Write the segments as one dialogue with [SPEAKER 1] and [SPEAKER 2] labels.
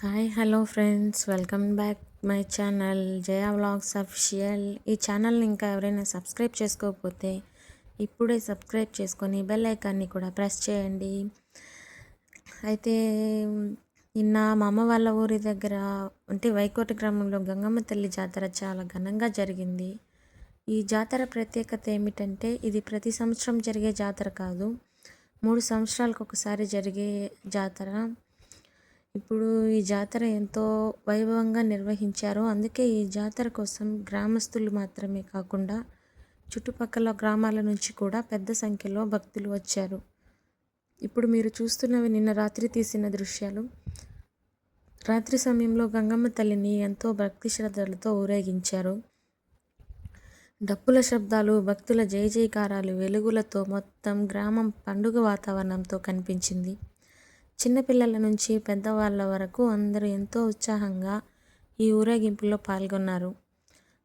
[SPEAKER 1] Hi hello friends, welcome back my channel Jaya vlogs official. ఈ ఛానల్ని ఇంకా ఎవరైనా సబ్స్క్రైబ్ చేసుకోకపోతే ఇప్పుడే సబ్స్క్రైబ్ చేసుకొని బెల్ ఐకాన్ని కూడా ప్రెస్ చేయండి. అయితే నిన్న మా అమ్మ వాళ్ళ ఊరి దగ్గర అంటే వైకోట గ్రామంలో గంగమ్మ తల్లి జాతర చాలా ఘనంగా జరిగింది. ఈ జాతర ప్రత్యేకత ఏమిటంటే ఇది ప్రతి సంవత్సరం జరిగే జాతర కాదు, 3 సంవత్సరాలకు ఒకసారి జరిగే జాతర. ఇప్పుడు ఈ జాతర ఎంతో వైభవంగా నిర్వహించారు. అందుకే ఈ జాతర కోసం గ్రామస్తులు మాత్రమే కాకుండా చుట్టుపక్కల గ్రామాల నుంచి కూడా పెద్ద సంఖ్యలో భక్తులు వచ్చారు. ఇప్పుడు మీరు చూస్తున్నవి నిన్న రాత్రి తీసిన దృశ్యాలు. రాత్రి సమయంలో గంగమ్మ తల్లిని ఎంతో భక్తి శ్రద్ధలతో ఊరేగించారు. డప్పుల శబ్దాలు, భక్తుల జయ జయకారాలు, వెలుగులతో మొత్తం గ్రామం పండుగ వాతావరణంతో కనిపించింది. చిన్నపిల్లల నుంచి పెద్దవాళ్ళ వరకు అందరూ ఎంతో ఉత్సాహంగా ఈ ఊరేగింపులో పాల్గొన్నారు.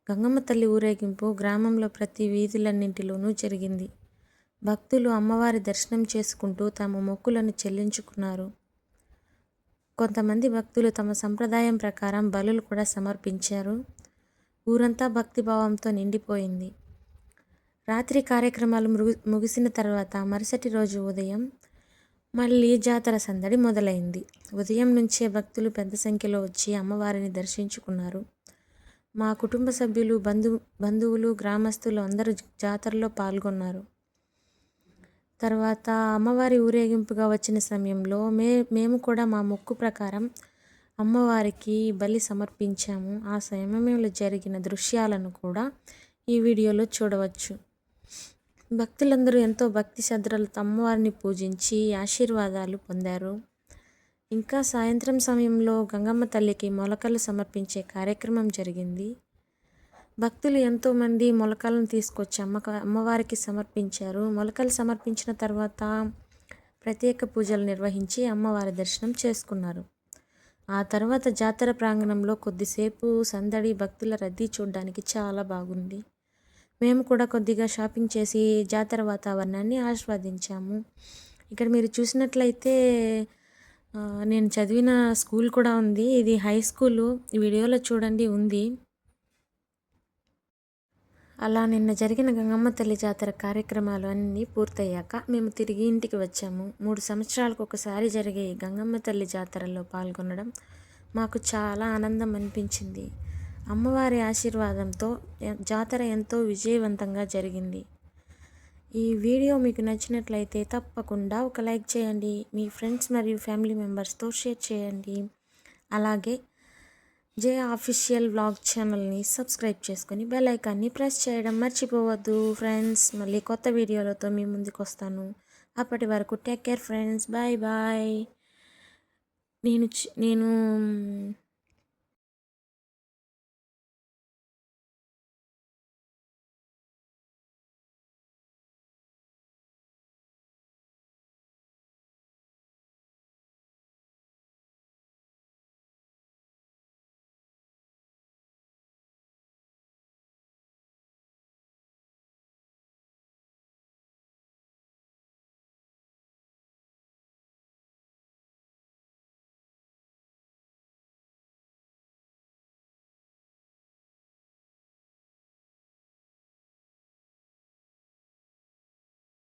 [SPEAKER 1] గంగమ్మ తల్లి ఊరేగింపు గ్రామంలో ప్రతి వీధులన్నింటిలోనూ జరిగింది. భక్తులు అమ్మవారి దర్శనం చేసుకుంటూ తమ మొక్కులను చెల్లించుకున్నారు. కొంతమంది భక్తులు తమ సంప్రదాయం ప్రకారం బలులు కూడా సమర్పించారు. ఊరంతా భక్తిభావంతో నిండిపోయింది. రాత్రి కార్యక్రమాలు ముగిసిన తర్వాత మరుసటి రోజు ఉదయం మళ్ళీ జాతర సందడి మొదలైంది. ఉదయం నుంచే భక్తులు పెద్ద సంఖ్యలో వచ్చి అమ్మవారిని దర్శించుకున్నారు. మా కుటుంబ సభ్యులు, బంధువులు, గ్రామస్తులు అందరూ జాతరలో పాల్గొన్నారు. తర్వాత అమ్మవారి ఊరేగింపుగా వచ్చిన సమయంలో మేము కూడా మా మొక్కు ప్రకారం అమ్మవారికి బలి సమర్పించాము. ఆ సమయంలో జరిగిన దృశ్యాలను కూడా ఈ వీడియోలో చూడవచ్చు. భక్తులందరూ ఎంతో భక్తి శ్రద్ధలతో అమ్మవారిని పూజించి ఆశీర్వాదాలు పొందారు. ఇంకా సాయంత్రం సమయంలో గంగమ్మ తల్లికి మొలకలు సమర్పించే కార్యక్రమం జరిగింది. భక్తులు ఎంతోమంది మొలకలను తీసుకొచ్చి అమ్మవారికి సమర్పించారు. మొలకలు సమర్పించిన తర్వాత ప్రత్యేక పూజలు నిర్వహించి అమ్మవారి దర్శనం చేసుకున్నారు. ఆ తర్వాత జాతర ప్రాంగణంలో కొద్దిసేపు సందడి, భక్తుల రద్దీ చూడడానికి చాలా బాగుంది. మేము కూడా కొద్దిగా షాపింగ్ చేసి జాతర వాతావరణాన్ని ఆస్వాదించాము. ఇక్కడ మీరు చూసినట్లయితే నేను చదివిన స్కూల్ కూడా ఉంది. ఇది హై స్కూలు. ఈ వీడియోలో చూడండి ఉంది. అలా నిన్న జరిగిన గంగమ్మ తల్లి జాతర కార్యక్రమాలు అన్నీ పూర్తయ్యాక మేము తిరిగి ఇంటికి వచ్చాము. 3 సంవత్సరాలకు ఒకసారి జరిగే గంగమ్మ తల్లి జాతరలో పాల్గొనడం మాకు చాలా ఆనందం అనిపించింది. అమ్మవారి ఆశీర్వాదంతో జాతర ఎంతో విజయవంతంగా జరిగింది. ఈ వీడియో మీకు నచ్చినట్లయితే తప్పకుండా ఒక లైక్ చేయండి. మీ ఫ్రెండ్స్ మరియు ఫ్యామిలీ మెంబర్స్తో షేర్ చేయండి. అలాగే జే అఫీషియల్ వ్లాగ్ ఛానల్ని సబ్స్క్రైబ్ చేసుకొని బెల్ ఐకాన్ని ప్రెస్ చేయడం మర్చిపోవద్దు ఫ్రెండ్స్. మళ్ళీ కొత్త వీడియోలతో మీ ముందుకు వస్తాను. అప్పటి వరకు take care friends. Bye bye. నేను